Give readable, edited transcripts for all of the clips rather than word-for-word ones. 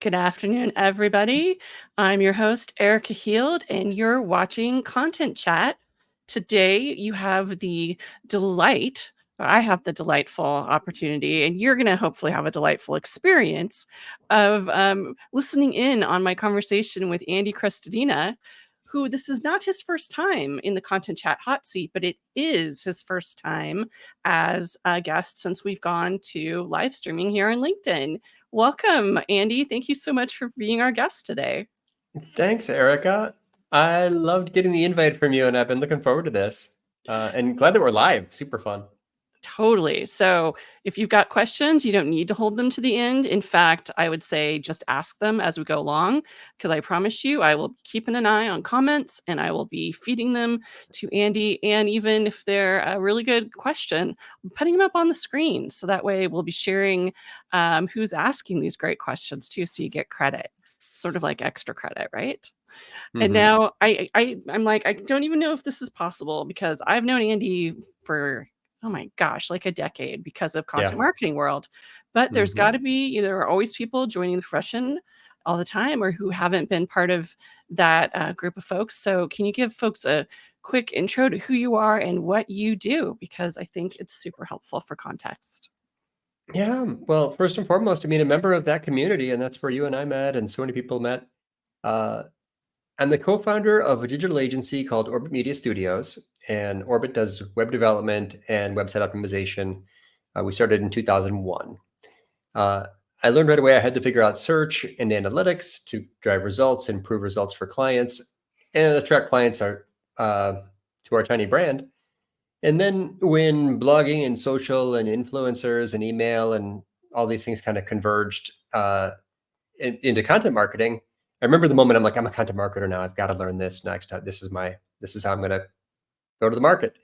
Good afternoon, everybody. I'm your host, Erika Heald, and you're watching Content Chat. Today, you have the delight, or I have the delightful opportunity, and you're going to hopefully have a delightful experience of listening in on my conversation with Andy Crestodina, who this is not his first time in the Content Chat hot seat, but it is his first time as a guest since we've gone to live streaming here on LinkedIn. Welcome, Andy. Thank you so much for being our guest today. Thanks, Erica. I loved getting the invite from you, and I've been looking forward to this. And glad that we're live. Super fun. Totally. So, if you've got questions, you don't need to hold them to the end. In fact, I would say just ask them as we go along, because I promise you, I will be keeping an eye on comments and I will be feeding them to Andy. And even if they're a really good question, I'm putting them up on the screen. So that way we'll be sharing who's asking these great questions too. So you get credit, sort of like extra credit, right? And Mm-hmm. now I'm like, I don't even know if this is possible because I've known Andy for, oh my gosh, like a decade because of Yeah. content marketing world. But there's Mm-hmm. got to be, there are always people joining the profession all the time or who haven't been part of that group of folks. So can you give folks a quick intro to who you are and what you do? Because I think it's super helpful for context. Yeah. Well, first and foremost, I mean, a member of that community, and that's where you and I met, and so many people met. Uh, I'm the co-founder of a digital agency called Orbit Media Studios, and Orbit does web development and website optimization. We started in 2001. Uh, I learned right away I had to figure out search and analytics to drive results, improve results for clients, and attract clients to our tiny brand. And then when blogging and social and influencers and email and all these things kind of converged into content marketing, I remember the moment I'm like, I'm a content marketer now. I've got to learn this next. This is how I'm going to go to the market.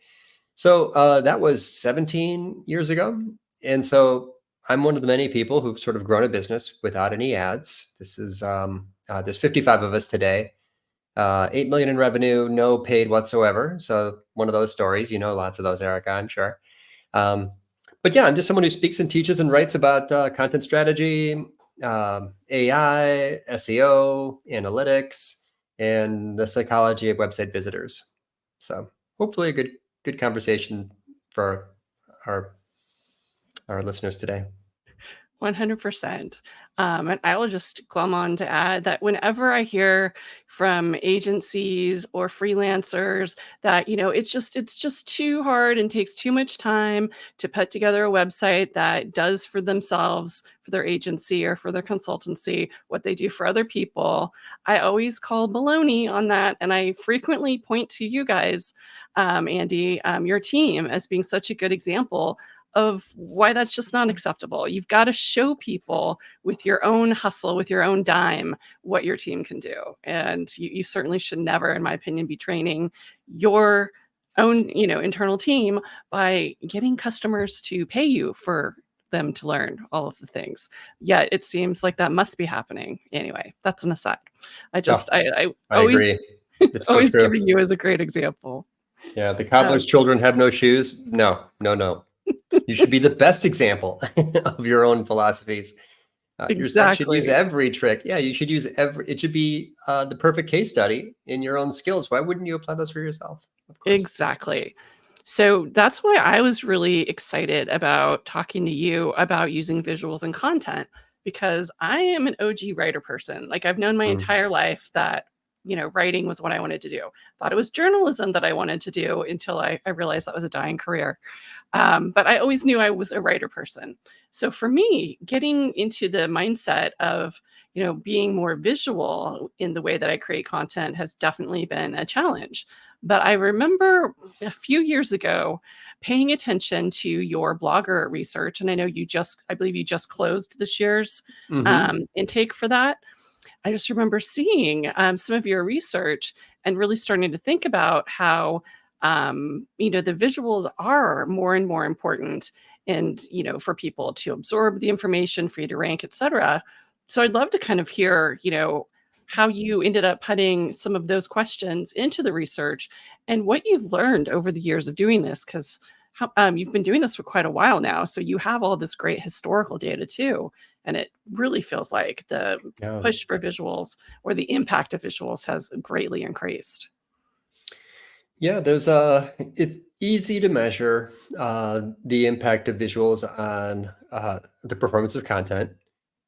So that was 17 years ago. And so I'm one of the many people who've sort of grown a business without any ads. There's 55 of us today, 8 million in revenue, no paid whatsoever. So one of those stories, lots of those, Erica, I'm sure. Um, but yeah, I'm just someone who speaks and teaches and writes about content strategy, AI, SEO, analytics, and the psychology of website visitors. So hopefully a good conversation for our our listeners today. 100%. And I will just glom on to add that whenever I hear from agencies or freelancers that, it's just too hard and takes too much time to put together a website that does for themselves, for their agency or for their consultancy, what they do for other people, I always call baloney on that. And I frequently point to you guys, Andy, your team as being such a good example of why that's just not acceptable. You've got to show people with your own hustle, with your own dime, what your team can do. And you certainly should never, in my opinion, be training your own, internal team by getting customers to pay you for them to learn all of the things. Yet it seems like that must be happening. Anyway, that's an aside. I No, just I I always agree. It's so always true. giving you as a great example. Yeah, the cobbler's Um, children have no shoes. No, no, no. You should be the best example of your own philosophies. Your set should use exactly. every trick. Yeah, you should use every. It should be the perfect case study in your own skills. Why wouldn't you apply those for yourself? Of course. Exactly. So that's why I was really excited about talking to you about using visuals and content because I am an OG writer person. Like I've known my Mm. entire life that, writing was what I wanted to do. Thought it was journalism that I wanted to do until I realized that was a dying career. But I always knew I was a writer person. So for me, getting into the mindset of, being more visual in the way that I create content has definitely been a challenge. But I remember a few years ago paying attention to your blogger research. And I know I believe you just closed this year's Hmm. intake for that. I just remember seeing some of your research and really starting to think about how, the visuals are more and more important and, for people to absorb the information, for you to rank, et cetera. So I'd love to kind of hear, how you ended up putting some of those questions into the research and what you've learned over the years of doing this, because you've been doing this for quite a while now. So you have all this great historical data too. And it really feels like the Yeah. push for visuals or the impact of visuals has greatly increased. Yeah, it's easy to measure the impact of visuals on the performance of content.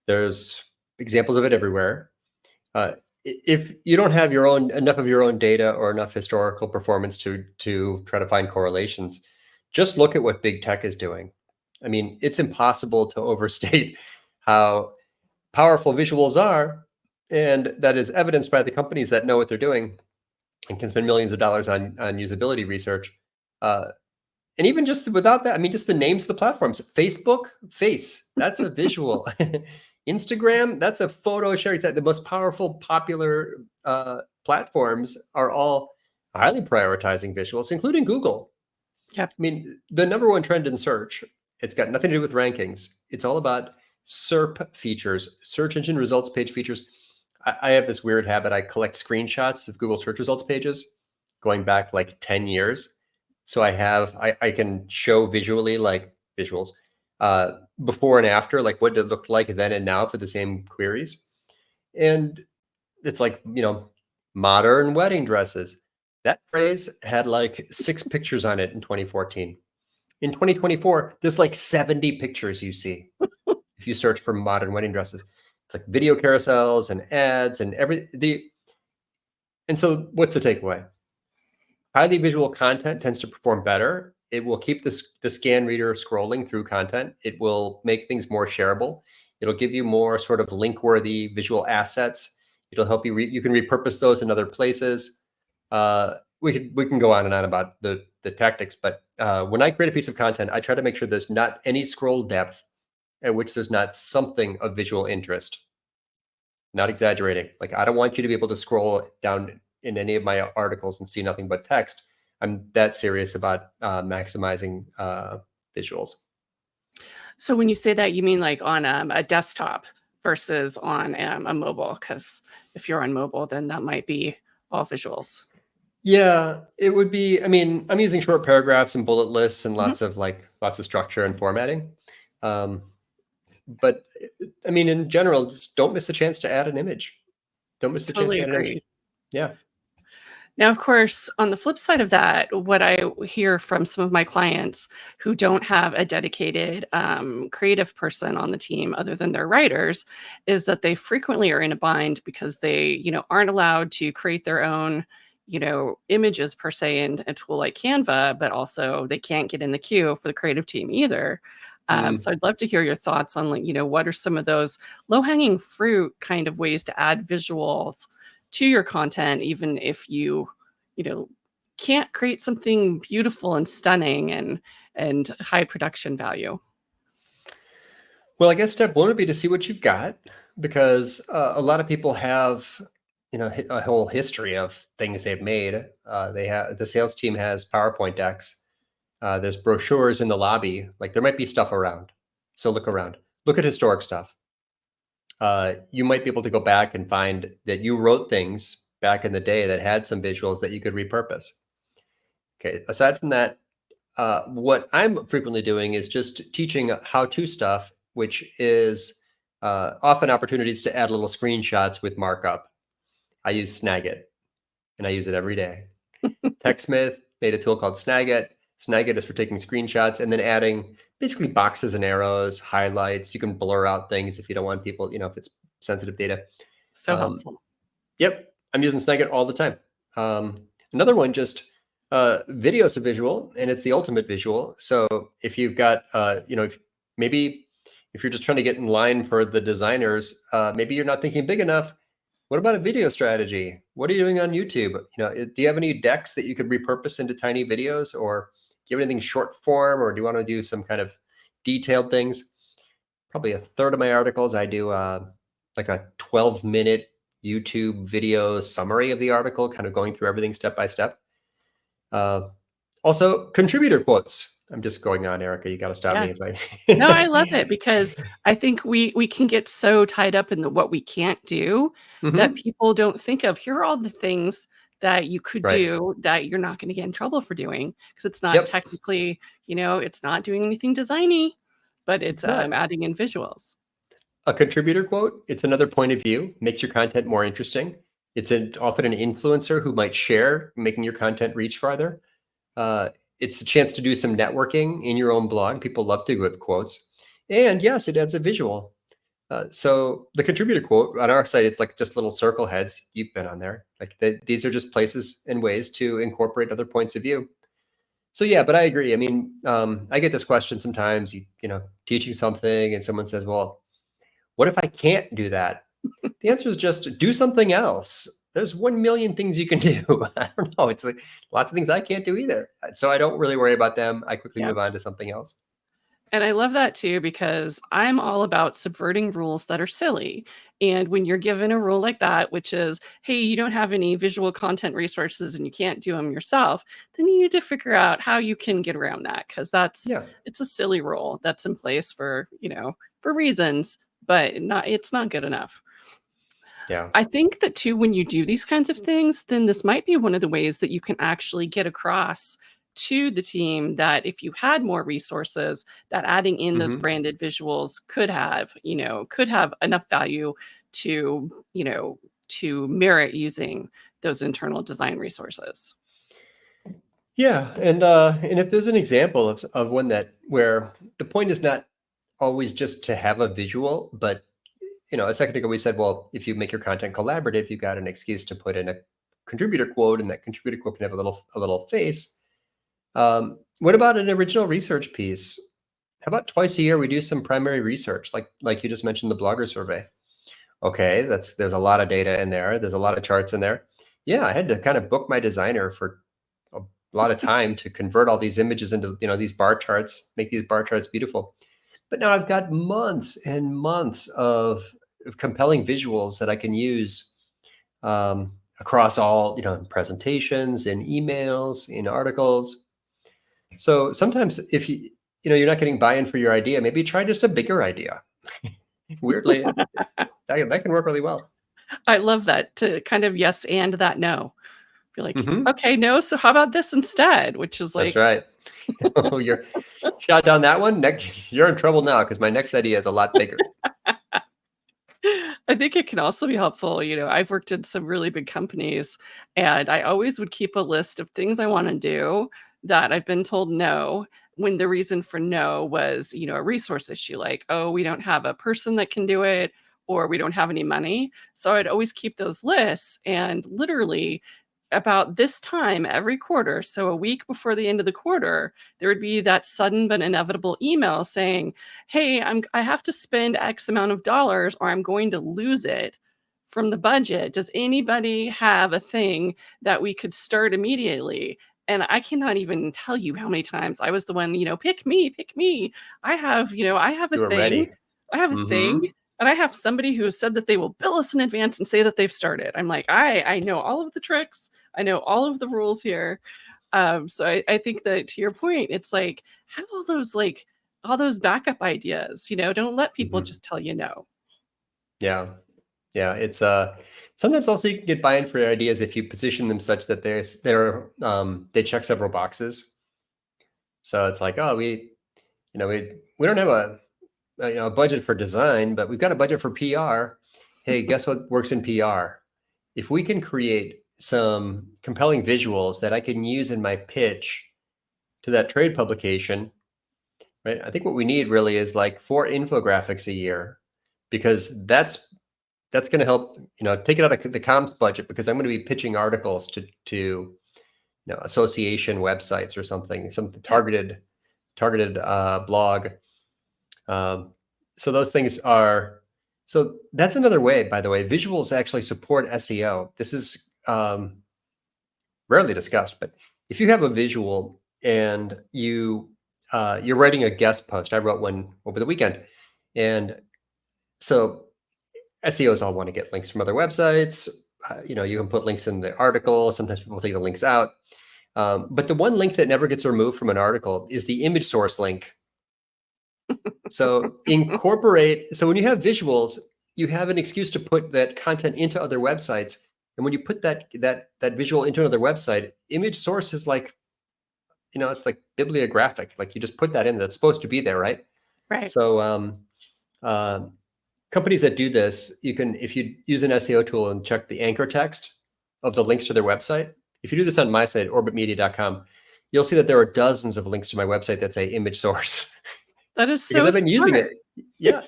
There's examples of it everywhere. Uh, if you don't have enough of your own data or enough historical performance to try to find correlations, just look at what big tech is doing. I mean, it's impossible to overstate how powerful visuals are, and that is evidenced by the companies that know what they're doing and can spend millions of dollars on usability research. Uh, and even just without that, I mean, just the names of the platforms. Facebook, face, that's a visual. Instagram, that's a photo sharing site. The most powerful, popular platforms are all highly prioritizing visuals, including Google. Yep. I mean, the number one trend in search, it's got nothing to do with rankings. It's all about SERP features, search engine results page features. I have this weird habit. I collect screenshots of Google search results pages going back like 10 years. So I can show visually like visuals before and after, like what it looked like then and now for the same queries. And it's like, modern wedding dresses. That phrase had like 6 pictures on it in 2014. In 2024, there's like 70 pictures you see if you search for modern wedding dresses. It's like video carousels and ads and and so what's the takeaway? Highly visual content tends to perform better. It will keep the scan reader scrolling through content. It will make things more shareable. It'll give you more sort of link-worthy visual assets. It'll help you you can repurpose those in other places. We can go on and on about the tactics, but when I create a piece of content, I try to make sure there's not any scroll depth at which there's not something of visual interest. Not exaggerating. Like, I don't want you to be able to scroll down in any of my articles and see nothing but text. I'm that serious about maximizing visuals. So when you say that, you mean like on a desktop versus on a mobile? Because if you're on mobile, then that might be all visuals. Yeah, it would be. I mean, I'm using short paragraphs and bullet lists and Mhm. lots of structure and formatting. Um, but I mean, in general, just don't miss the chance to add an image. Don't miss the chance Totally to add an image. agree. Yeah. Now, of course, on the flip side of that, what I hear from some of my clients who don't have a dedicated creative person on the team other than their writers is that they frequently are in a bind because they, aren't allowed to create their own, images per se in a tool like Canva, but also they can't get in the queue for the creative team either. So Mm. I'd love to hear your thoughts on, like, what are some of those low-hanging fruit kind of ways to add visuals to your content, even if you know, can't create something beautiful and stunning and high production value. Well, I guess step one would be to see what you've got, because a lot of people have, a whole history of things they've made. The sales team has PowerPoint decks. There's brochures in the lobby. Like, there might be stuff around. So look around. Look at historic stuff. You might be able to go back and find that you wrote things back in the day that had some visuals that you could repurpose. Okay. Aside from that, what I'm frequently doing is just teaching how-to stuff, which is often opportunities to add little screenshots with markup. I use Snagit, and I use it every day. TechSmith made a tool called Snagit. Snagit is for taking screenshots and then adding basically boxes and arrows, highlights. You can blur out things if you don't want people, if it's sensitive data. So Um, helpful. Yep, I'm using Snagit all the time. Another one, just video's a visual, and it's the ultimate visual. So if you've got, maybe if you're just trying to get in line for the designers, maybe you're not thinking big enough. What about a video strategy? What are you doing on YouTube? Do you have any decks that you could repurpose into tiny videos, or do you have anything short form, or do you want to do some kind of detailed things? Probably a third of my articles, I do like a 12-minute YouTube video summary of the article, kind of going through everything step by step. Uh, Also, contributor quotes. I'm just going on, Erica. You got to stop Yeah. me if No, I love I. it because I think we can get so tied up in what we can't do that Hmm. people don't think of, here are all the things that you could Right. do that you're not going to get in trouble for doing because it's not Yep. technically, it's not doing anything designy, but it's It's not. adding in visuals. a contributor quote. It's another point of view, makes your content more interesting. It's often an influencer who might share, making your content reach farther. Uh, it's a chance to do some networking in your own blog. People love to give quotes. And yes, it adds a visual. So the contributor quote on our site, it's like just little circle heads. You've been on there. Like these are just places and ways to incorporate other points of view. So yeah, but I agree. I mean, I get this question sometimes. Teaching something, and someone says, "Well, what if I can't do that?" The answer is just do something else. There's 1 million things you can do. I don't know. It's like lots of things I can't do either. So I don't really worry about them. I quickly Yeah. move on to something else. And I love that too because I'm all about subverting rules that are silly. And when you're given a rule like that, which is, hey, you don't have any visual content resources and you can't do them yourself, then you need to figure out how you can get around that because Yeah. it's a silly rule that's in place for, for reasons, but it's not good enough. Yeah. I think that too, when you do these kinds of things, then this might be one of the ways that you can actually get across to the team that if you had more resources, that adding in those Hmm. branded visuals could have enough value to, to merit using those internal design resources. Yeah. And if there's an example of one where the point is not always just to have a visual, but a second ago we said, well, if you make your content collaborative, you got an excuse to put in a contributor quote, and that contributor quote can have a little face. What about an original research piece? How about twice a year we do some primary research, like you just mentioned, the blogger survey? Okay, there's a lot of data in there. There's a lot of charts in there. Yeah, I had to kind of book my designer for a lot of time to convert all these images into these bar charts, make these bar charts beautiful. But now I've got months and months of compelling visuals that I can use across all presentations, in emails, in articles. So sometimes if you're not getting buy-in for your idea, maybe try just a bigger idea. Weirdly, that can work really well. I love that to kind of yes and that no. Be like, Hmm. okay, no, so how about this instead? Which is That's like, right. Oh, you're shot down that one. Next, you're in trouble now because my next idea is a lot bigger. I think it can also be helpful. I've worked in some really big companies, and I always would keep a list of things I want to do that I've been told no, when the reason for no was, a resource issue, like, oh, we don't have a person that can do it, or we don't have any money. So I'd always keep those lists, and literally about this time every quarter, so a week before the end of the quarter, there would be that sudden but inevitable email saying, hey, I have to spend X amount of dollars or I'm going to lose it from the budget. Does anybody have a thing that we could start immediately? And I cannot even tell you how many times I was the one, pick me, pick me. I have a You were thing. ready. I have a thing. Hmm. And I have somebody who has said that they will bill us in advance and say that they've started. I'm like, I know all of the tricks. I know all of the rules here. So I think that to your point, it's like have all those backup ideas, don't let people Hmm. just tell you no. Yeah. Yeah. It's sometimes also you can get buy-in for your ideas if you position them such that they check several boxes. So it's like, oh, we don't have a budget for design, but we've got a budget for PR. Hey, guess what works in PR? If we can create some compelling visuals that I can use in my pitch to that trade publication, right? I think what we need really is like 4 infographics a year, because that's going to help, take it out of the comms budget, because I'm going to be pitching articles to association websites or some Yeah. targeted blog. Um, so those things are, so that's another way, by the way, visuals actually support SEO. This is rarely discussed, but if you have a visual and you're writing a guest post, I wrote one over the weekend, and so SEOs all want to get links from other websites. You can put links in the article. Sometimes people take the links out, but the one link that never gets removed from an article is the image source link. So when you have visuals, you have an excuse to put that content into other websites. And when you put that visual into another website, image source is like, it's like bibliographic. Like you just put that in, that's supposed to be there, right? Right. So uh, companies that do this, you can, if you use an SEO tool and check the anchor text of the links to their website. If you do this on my site, orbitmedia.com, you'll see that there are dozens of links to my website that say image source That is because so I've been using smart. it. Yeah,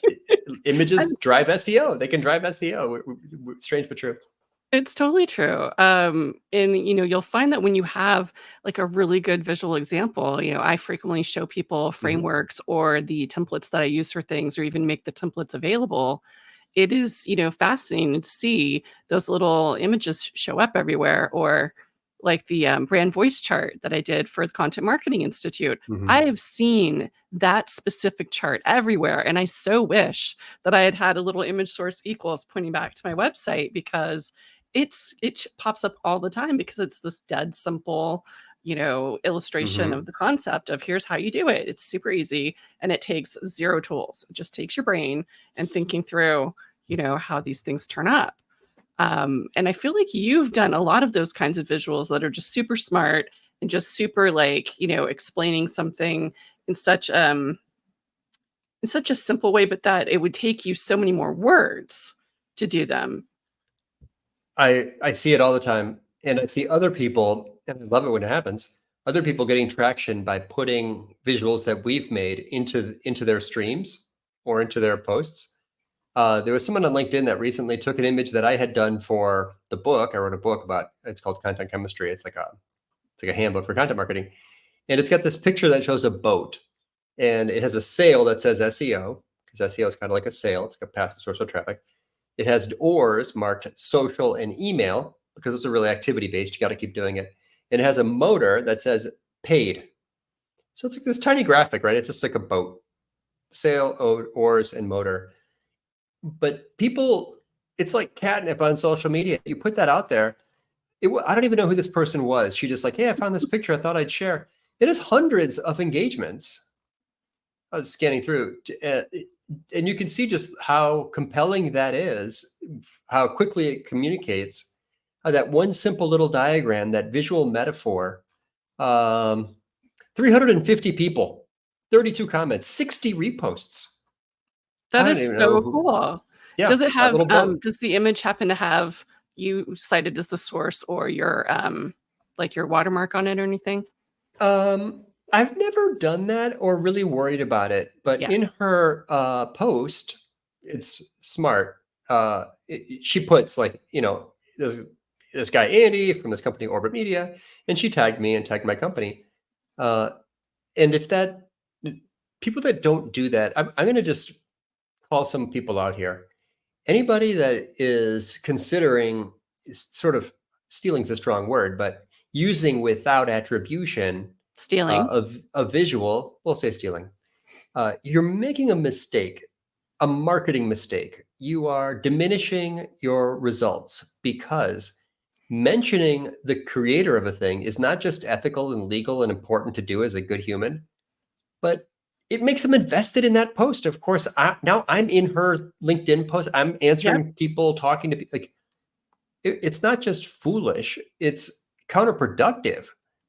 images And drive SEO. They can drive SEO. Strange but true. it's totally true. And you'll find that when you have like a really good visual example, I frequently show people Mhm. frameworks or the templates that I use for things, or even make the templates available. It is, fascinating to see those little images show up everywhere, or like the brand voice chart that I did for the Content Marketing Institute. I Mhm. have seen that specific chart everywhere. And I so wish that I had had a little image source equals pointing back to my website, because it pops up all the time, because it's this dead simple, illustration of Mhm. the concept of here's how you do it. It's super easy, and it takes zero tools. It just takes your brain and thinking through, how these things turn up. And I feel like you've done a lot of those kinds of visuals that are just super smart and just super like, explaining something in such in such a simple way, but that it would take you so many more words to do them. I see it all the time, and I see other people, and I love it when it happens. Other people getting traction by putting visuals that we've made into their streams or into their posts. There was someone on LinkedIn that recently took an image that I had done for the book. I wrote a book about, it's called Content Chemistry. It's like a handbook for content marketing, and it's got this picture that shows a boat, and it has a sail that says SEO, because SEO is kind of like a sail. It's like a passive source of traffic. It has oars marked social and email because those are really activity based. You got to keep doing it. And it has a motor that says paid. So it's like this tiny graphic, right? It's just like a boat, sail, oars, and motor. But people, it's like catnip on social media. You put that out there. I don't even know who this person was. She just like, hey, I found this picture. I thought I'd share. It has hundreds of engagements. I was scanning through, and you can see just how compelling that is, how quickly it communicates, how that one simple little diagram, that visual metaphor, um, 350 people, 32 comments, 60 reposts. That I don't is even know so who. cool. Yeah, Does it that have, little boat. does the image happen to have you cited as the source, or your, like your watermark on it or anything? I've never done that or really worried about it, but Yeah. in her post, it's smart. She puts like, this guy Andy from this company Orbit Media, and she tagged me and tagged my company. Uh, and if that people that don't do that, I'm going to just call some people out here. Anybody that is considering sort of, stealing is a strong word, but using without attribution Stealing. of a visual, we'll say stealing, you're making a mistake, a marketing mistake. You are diminishing your results because mentioning the creator of a thing is not just ethical and legal and important to do as a good human, but it makes them invested in that post. Of course, now I'm in her LinkedIn post. I'm Yep. answering people, talking to people. Like it's not just foolish; it's counterproductive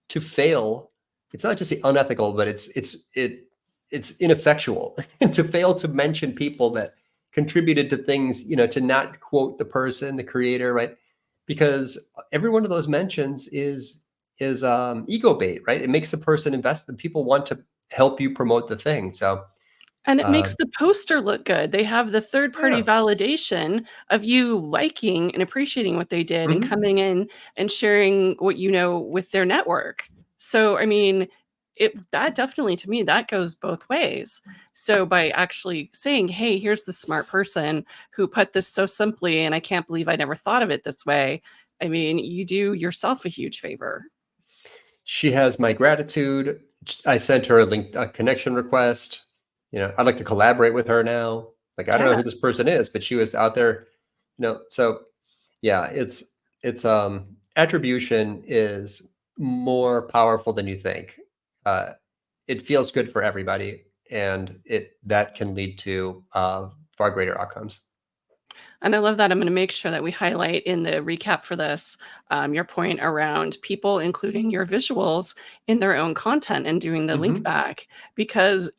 to fail. It's not just unethical, but it's ineffectual to fail to mention people that contributed to things. To not quote the person, the creator, right? Because every one of those mentions is ego bait, right? It makes the person invest. The people want to help you promote the thing. So And it uh, makes the poster look good. They have the third party yeah. validation of you liking and appreciating what they did, and Mhm. coming in and sharing what you know with their network. So, I mean, that definitely, to me, that goes both ways. So by actually saying, "Hey, here's the smart person who put this so simply, and I can't believe I never thought of it this way." I mean, you do yourself a huge favor. She has my gratitude. I sent her a connection request. I'd like to collaborate with her now. Like, I don't know Yeah. who this person is, but she was out there, so yeah, attribution is more powerful than you think. Uh, it feels good for everybody, and that can lead to far greater outcomes. And I love that. I'm going to make sure that we highlight in the recap for this your point around people including your visuals in their own content and doing the link Hmm. back because,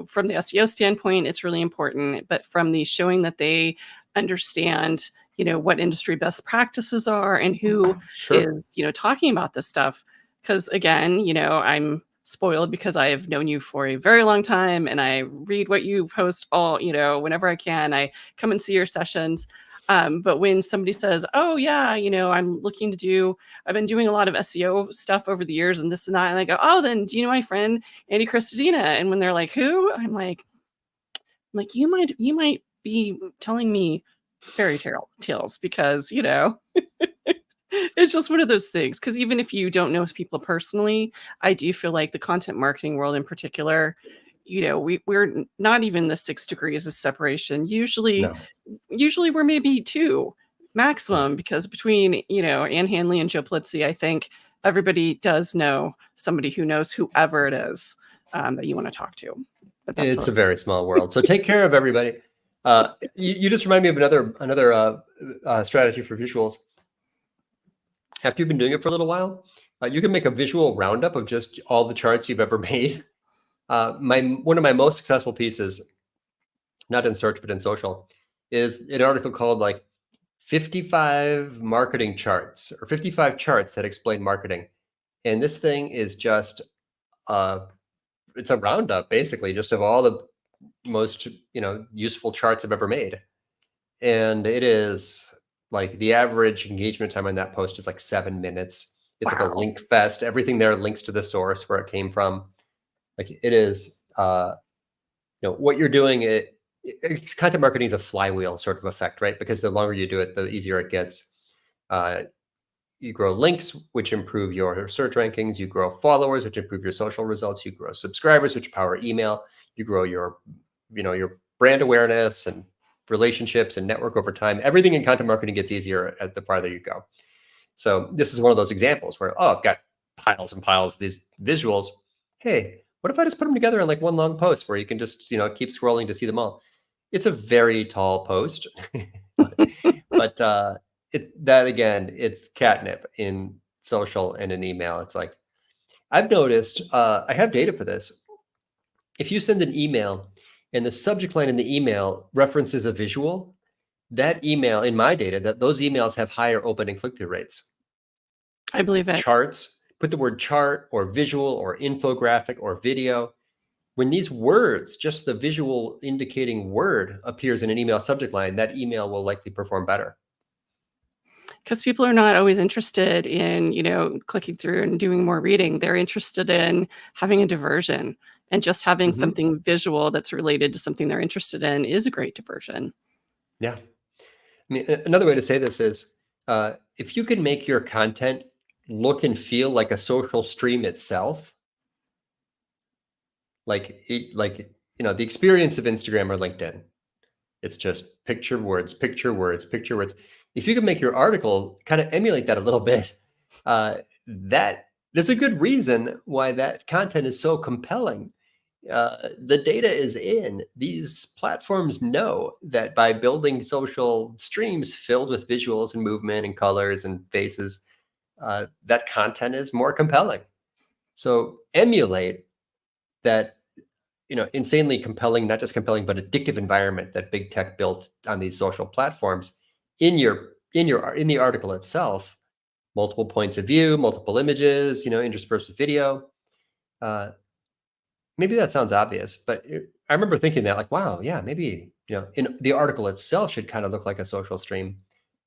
from the SEO standpoint, it's really important. But from the showing that they understand, what industry best practices are and who Sure. is, talking about this stuff. Because again, I'm spoiled because I have known you for a very long time and I read what you post all, whenever I can. I come and see your sessions. But when somebody says, "Oh yeah, I've been doing a lot of SEO stuff over the years and this and that," and I go, "Oh, then do you know my friend Andy Crestodina?" And when they're like, "Who?" I'm like, you might be telling me fairy tales because it's just one of those things. Because even if you don't know people personally, I do feel like the content marketing world in particular, we're not even the 6 degrees of separation. No. Usually we're maybe 2 Yeah. maximum because between, Anne Hanley and Joe Plitzy, I think everybody does know somebody who knows whoever it is, that you wanna talk to. But that's It's a a very small world. So take care of everybody. You just remind me of another strategy for visuals. After you've been doing it for a little while, you can make a visual roundup of just all the charts you've ever made. My One of my most successful pieces, not in search but in social, is an article called like 55 marketing charts or 55 charts that explain marketing. And this thing is just uh, it's a roundup basically just of all the most useful charts I've ever made. And it is like the average engagement time on that post is like 7 minutes. It's like a wow. link fest. Everything there links to the source where it came from. Like it is, what you're doing. Content marketing is a flywheel sort of effect, right? Because the longer you do it, the easier it gets. Uh, you grow links, which improve your search rankings. You grow followers, which improve your social results. You grow subscribers, which power email. You grow your brand awareness and relationships and network over time. Everything in content marketing gets easier at the farther you go. So this is one of those examples where, oh, I've got piles and piles of these visuals. Hey, what if I just put them together in like one long post where you can just, keep scrolling to see them all? It's a very tall post, but it's that again, it's catnip in social and in email. It's like I've noticed, I have data for this. If you send an email and the subject line in the email references a visual, that email in my data, that those emails have higher open and click-through rates. I believe it. Charts, put the word chart or visual or infographic or video. When these words, just the visual indicating word appears in an email subject line, that email will likely perform better. Because people are not always interested in, clicking through and doing more reading. They're interested in having a diversion, and just having Mhm. something visual that's related to something they're interested in is a great diversion. Yeah. I mean, another way to say this is, if you can make your content look and feel like a social stream itself, the experience of Instagram or LinkedIn, it's just picture words, picture words, picture words. If you can make your article kind of emulate that a little bit, that there's a good reason why that content is so compelling. The data is in. These platforms know that by building social streams filled with visuals and movement and colors and faces, that content is more compelling. So emulate that, insanely compelling, not just compelling, but addictive environment that big tech built on these social platforms in the article itself. Multiple points of view, multiple images, interspersed with video. Uh, Maybe that sounds obvious, but I remember thinking that like, wow, yeah, maybe, in the article itself should kind of look like a social stream.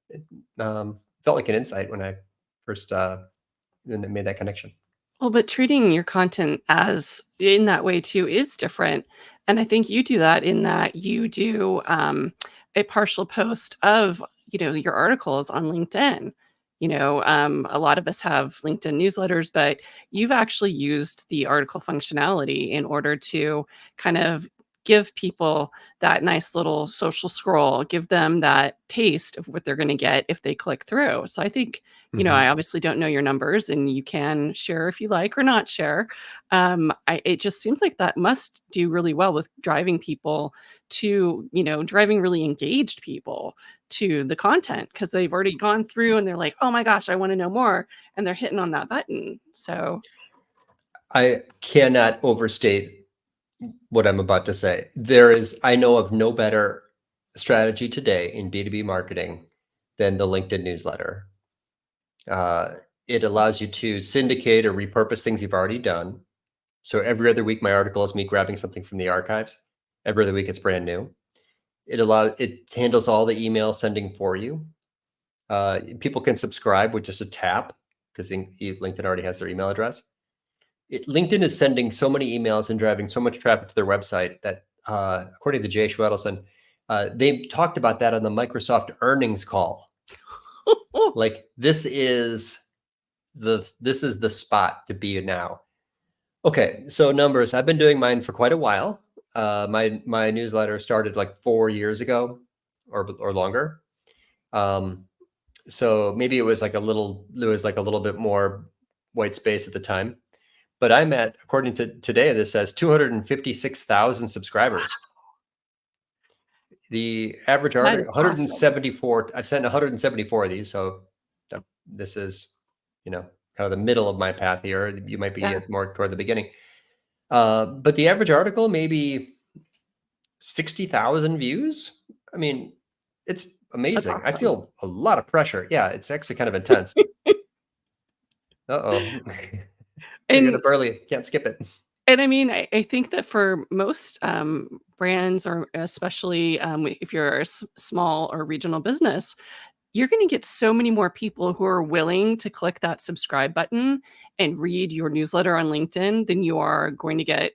It, felt like an insight when I first made that connection. Well, but treating your content as in that way too is different. And I think you do that in that you do a partial post of, your articles on LinkedIn. A lot of us have LinkedIn newsletters, but you've actually used the article functionality in order to kind of give people that nice little social scroll, give them that taste of what they're going to get if they click through. So I think, I Mhm. obviously don't know your numbers and you can share if you like or not share. It just seems like that must do really well with driving people to, driving really engaged people to the content because they've already gone through and they're like, oh my gosh, I want to know more. And they're hitting on that button. So, I cannot overstate what I'm about to say. I know of no better strategy today in B2B marketing than the LinkedIn newsletter. Uh, it allows you to syndicate or repurpose things you've already done. So every other week, my article is me grabbing something from the archives. Every other week, it's brand new. It handles all the email sending for you. People can subscribe with just a tap because LinkedIn already has their email address. LinkedIn is sending so many emails and driving so much traffic to their website that, according to Jay Schwedelson, they talked about that on the Microsoft earnings call. Like this is the spot to be now. Okay, so numbers. I've been doing mine for quite a while. My newsletter started like 4 years ago, or longer. Um, so maybe there was like a little bit more white space at the time. But I'm at, according to today, this says 256,000 subscribers. The average that article, is awesome. 174. I've sent 174 of these, so this is, kind of the middle of my path here. You might be Yeah, more toward the beginning. But the average article, maybe 60,000 views. I mean, it's that's amazing. I awesome. feel a lot of pressure. Yeah, it's actually kind of intense. Uh-oh. You're gonna And barely can't skip it. I mean, I think that for most, brands or especially, if you're a small or regional business, you're gonna get so many more people who are willing to click that subscribe button and read your newsletter on LinkedIn than you are going to get,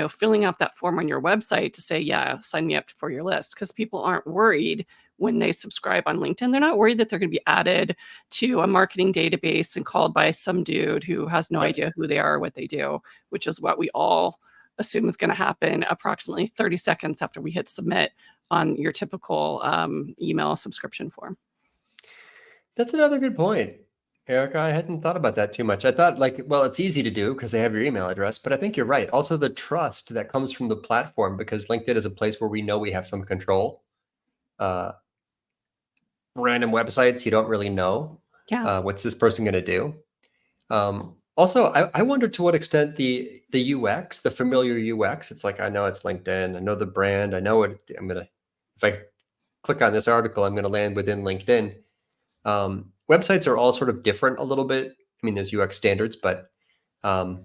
filling out that form on your website to say, "Yeah, sign me up for your list," because people aren't worried when they subscribe on LinkedIn. They're not worried that they're gonna be added to a marketing database and called by some dude who has no Yep. idea who they are or what they do, which is what we all assume is gonna happen approximately 30 seconds after we hit submit on your typical, email subscription form. That's another good point, Erica. I hadn't thought about that too much. I thought like, well, it's easy to do because they have your email address, but I think you're right. Also, the trust that comes from the platform because LinkedIn is a place where we know we have some control. Uh, Random websites, you don't really know Yeah. what's this person going to do. Also, I wonder to what extent the UX, the familiar UX, it's like I know it's LinkedIn, I know the brand, I know what if I click on this article, I'm gonna land within LinkedIn. Websites are all sort of different a little bit. I mean, there's UX standards, but um,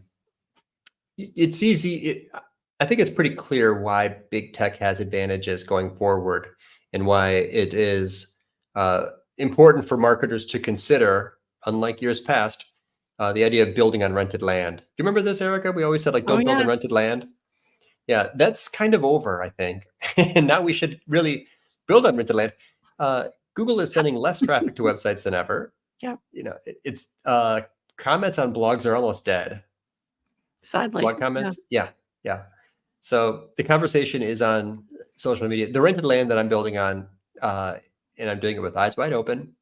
it's easy. I think it's pretty clear why big tech has advantages going forward, and why it is uh, important for marketers to consider, unlike years past, the idea of building on rented land. Do you remember this, Erica? We always said like, Oh, don't build on yeah. rented land. Yeah, that's kind of over, I think. And now we should really build on rented land. Uh, Google is sending less traffic to websites than ever. Yeah, It's comments on blogs are almost dead. sadly. Blog Yeah. comments, yeah, yeah. So the conversation is on social media. The rented land that I'm building on, uh, and I'm doing it with eyes wide open,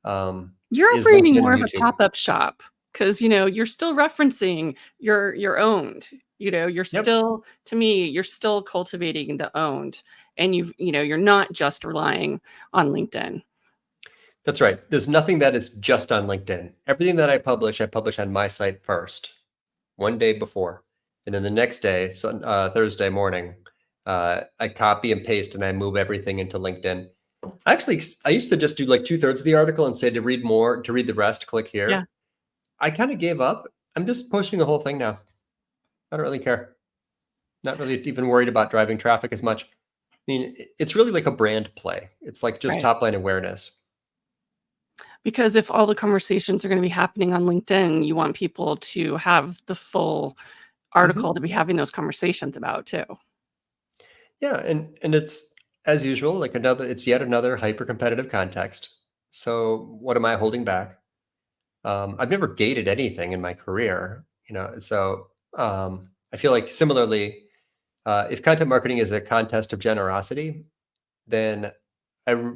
um, You're is operating LinkedIn more and of a YouTube. pop-up shop because you're still referencing your owned. You're Yep, still to me, you're still cultivating the owned, and you're not just relying on LinkedIn. that's right. There's nothing that is just on LinkedIn. Everything that I publish on my site first, one day before, and then the next day, Thursday morning, I copy and paste and I move everything into LinkedIn. Actually, I used to just do like 2/3 of the article and say to read the rest, click Yeah, here. I kind of gave up. I'm just posting the whole thing now. I don't really care. Not really even worried about driving traffic as much. I mean, it's really like a brand play. It's like just right. top line awareness. Because if all the conversations are gonna be happening on LinkedIn, you want people to have the full article Hmm. to be having those conversations about too. Yeah, and it's as usual, like it's yet another hyper competitive context. So what am I holding back? I've never gated anything in my career, so I feel like similarly, If content marketing is a contest of generosity, then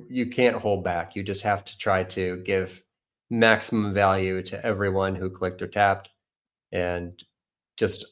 you can't hold back. You just have to try to give maximum value to everyone who clicked or tapped, and just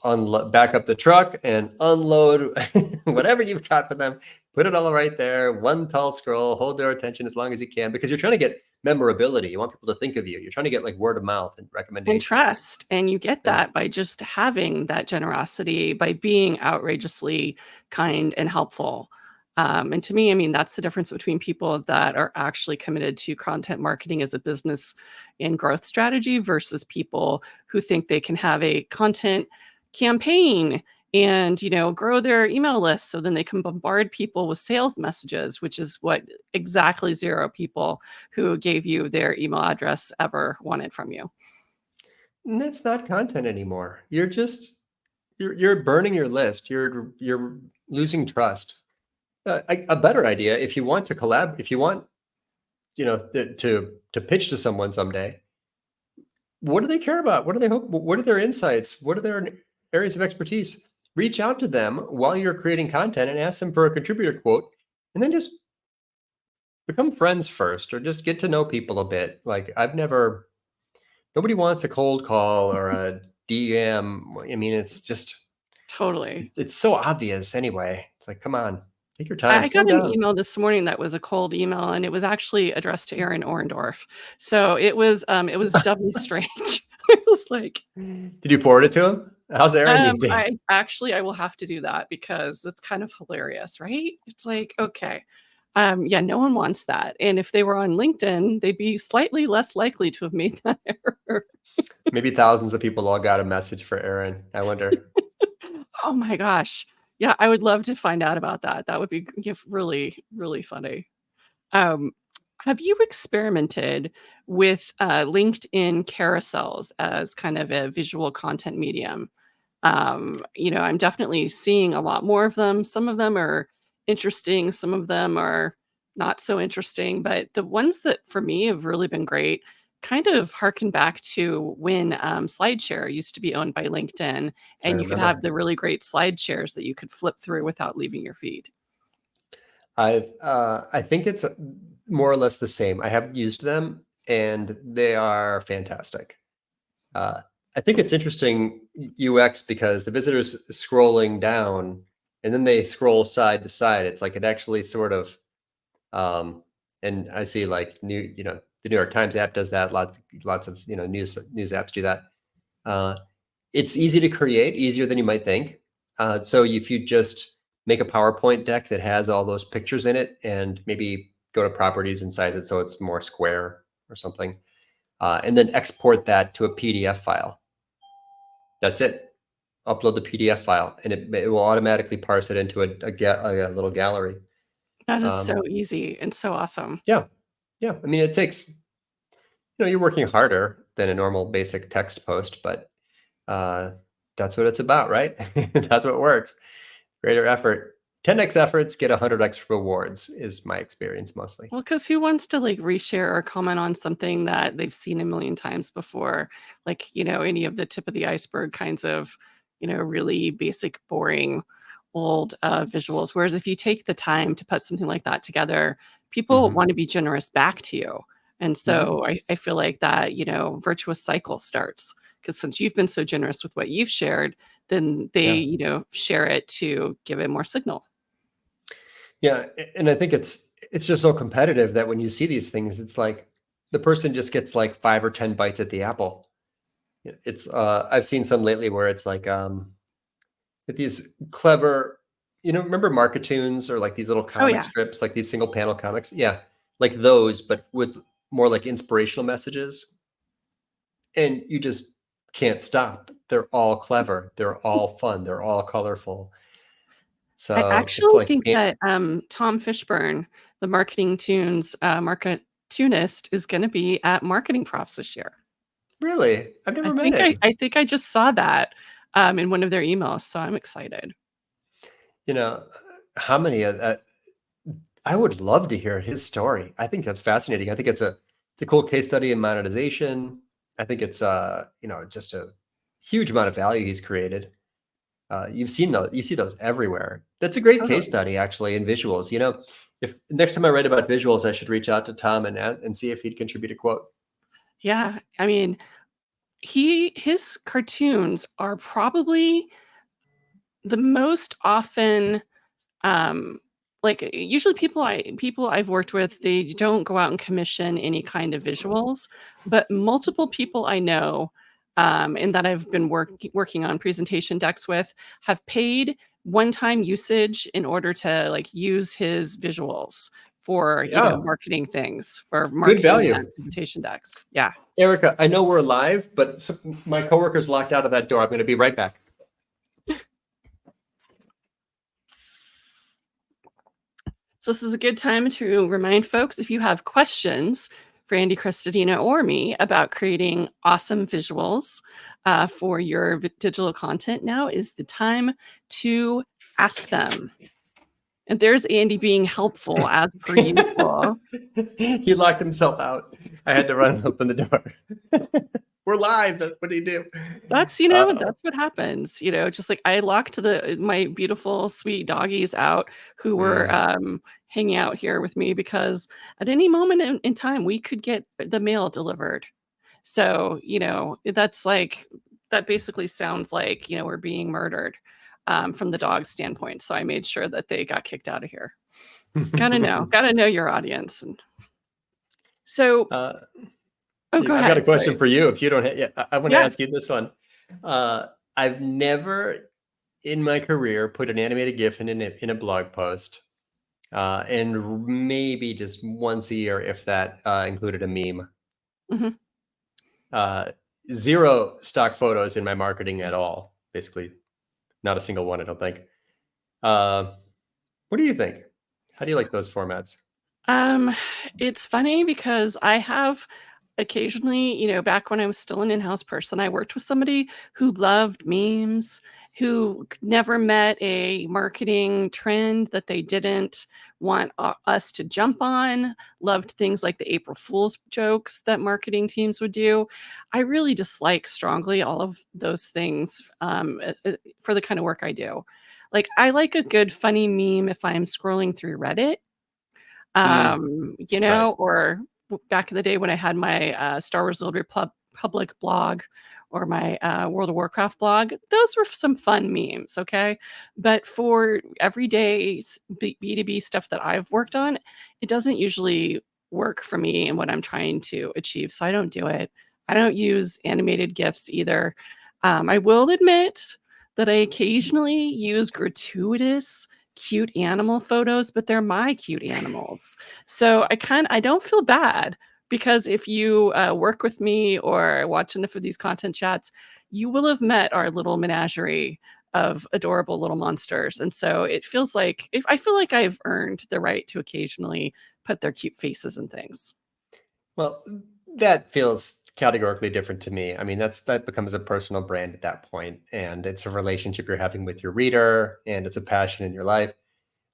back up the truck and unload whatever you've got for them. Put it all right there, one tall scroll, hold their attention as long as you can, because you're trying to get memorability. You want people to think of you. You're trying to get like word of mouth and And recommendations. trust, and you get And that by just having that generosity, by being outrageously kind and helpful. And to me, I mean, that's the difference between people that are actually committed to content marketing as a business and growth strategy versus people who think they can have a content campaign and, grow their email list so then they can bombard people with sales messages, which is what exactly 0 people who gave you their email address ever wanted from you. that's not content anymore. You're burning your list. You're losing trust. A better idea, if you want to collab, if you want, to pitch to someone someday, what do they care about? What do they hope? What are their insights? What are their areas of expertise? Reach out to them while you're creating content and ask them for a contributor quote, and then just become friends first, or just get to know people a bit. Like nobody wants a cold call or a DM. I mean, it's just, Totally. it's so obvious anyway. It's like, come on, take your time, I slow got an down. email this morning that was a cold email, and it was actually addressed to Aaron Orndorff. So it was doubly strange. I was like, Did you forward it to him? How's Aaron these days? I will have to do that because it's kind of hilarious, right? It's like, okay. Yeah, no one wants that. And if they were on LinkedIn, they'd be slightly less likely to have made that error. Maybe thousands of people all got a message for Aaron. I wonder. Oh my gosh. Yeah, I would love to find out about that. That would be really, really funny. Um, have you experimented with, LinkedIn carousels as kind of a visual content medium? I'm definitely seeing a lot more of them. Some of them are interesting, some of them are not so interesting, but the ones that for me have really been great kind of harken back to when, SlideShare used to be owned by LinkedIn, I and you could have remember. the really great slide shares that you could flip through without leaving your feed. I think it's more or less the same. I have used them, and they are fantastic. Uh, I think it's interesting UX because the visitor's scrolling down, and then they scroll side to side. It's like it actually sort of, and I see like the New York Times app does that. Lots of news apps do that. Uh, it's easy to create, easier than you might think. So if you just make a PowerPoint deck that has all those pictures in it, and maybe go to properties and size it so it's more square or something, and then export that to a PDF file. That's it. Upload the PDF file, and it will automatically parse it into a little gallery. That is Um, so easy and so awesome. yeah, yeah. I mean, it takes, you're working harder than a normal basic text post, but uh, that's what it's about, right? That's what works. Greater effort. 10x efforts get 100x rewards is my experience mostly. Well, because who wants to, like, reshare or comment on something that they've seen a million times before? Like, any of the tip of the iceberg kinds of, really basic, boring, old, visuals. Whereas if you take the time to put something like that together, people Mhm, wanna be generous back to you. And mhm. so I feel like that, virtuous cycle starts. Because since you've been so generous with what you've shared, then they, Yeah. share it to give it more signal. Yeah, and I think it's just so competitive that when you see these things, it's like the person just gets like 5 or 10 bites at the apple. It's I've seen some lately where it's like with these clever, remember Marketoons, or like these little Oh, comic yeah. strips, like these single panel comics? Yeah, like those, but with more like inspirational messages, and you just can't stop. They're all clever, they're all fun, they're all colorful. I So it's actually like, think that, Tom Fishburne, the Marketing Tunes, marketunist, is gonna be at Marketing Profs this year. really? I've I never met think I him. I think I just saw that, in one of their emails, so I'm excited. You know, how many I would love to hear his story. I think that's fascinating. I think it's a cool case study in monetization. I think it's just a huge amount of value he's created. You've seen those, you see those everywhere. That's a great case Totally. study, actually, in visuals. If next time I write about visuals, I should reach out to Tom and see if he'd contribute a quote. Yeah, I mean, his cartoons are probably the most often, um, like, usually people I've worked with, they don't go out and commission any kind of visuals, but multiple people I know, and that I've been working on presentation decks with, have paid one-time usage in order to, like, use his visuals for, Yeah, marketing things, for good marketing value. presentation decks. Yeah. Erika, I know we're live, but my coworker's locked out of that door. I'm going to be right back. So this is a good time to remind folks, if you have questions for Andy Crestodina or me about creating awesome visuals for your digital content, now is the time to ask them. And there's Andy being helpful as per usual. He locked himself out. I had to run and open the door. We're live. What do you do? That's what happens, just like I locked my beautiful, sweet doggies out who were Mm. hanging out here with me because at any moment in time we could get the mail delivered. So, that basically sounds like, we're being murdered from the dog's standpoint. So I made sure that they got kicked out of here. Gotta know your audience. And so, uh, oh, go I've got a ahead. question Sorry. for you. If you don't, I want to Yeah. ask you this one. I've never in my career put an animated GIF in a blog post, and maybe just once a year, if that, included a meme. Mhm. Uh, Zero stock photos in my marketing at all. Basically, not a single one, I don't think. Uh, what do you think? How do you like those formats? Um, it's funny because I have occasionally, back when I was still an in-house person, I worked with somebody who loved memes, who never met a marketing trend that they didn't want us to jump on, loved things like the April Fool's jokes that marketing teams would do. I really dislike strongly all of those things for the kind of work I do. Like, I like a good funny meme if I'm scrolling through Reddit, Mm, right. or back in the day when I had my Star Wars: The Old Republic blog or my World of Warcraft blog, those were some fun memes, okay? But for everyday B2B stuff that I've worked on, it doesn't usually work for me and what I'm trying to achieve, so I don't do it. I don't use animated GIFs either. I will admit that I occasionally use gratuitous cute animal photos, but they're my cute animals. So I don't feel bad because if you work with me or watch enough of these content chats, you will have met our little menagerie of adorable little monsters. And so it feels like if I feel like I've earned the right to occasionally put their cute faces and things. Well, that feels categorically different to me. I mean, that becomes a personal brand at that point, and it's a relationship you're having with your reader, and it's a passion in your life.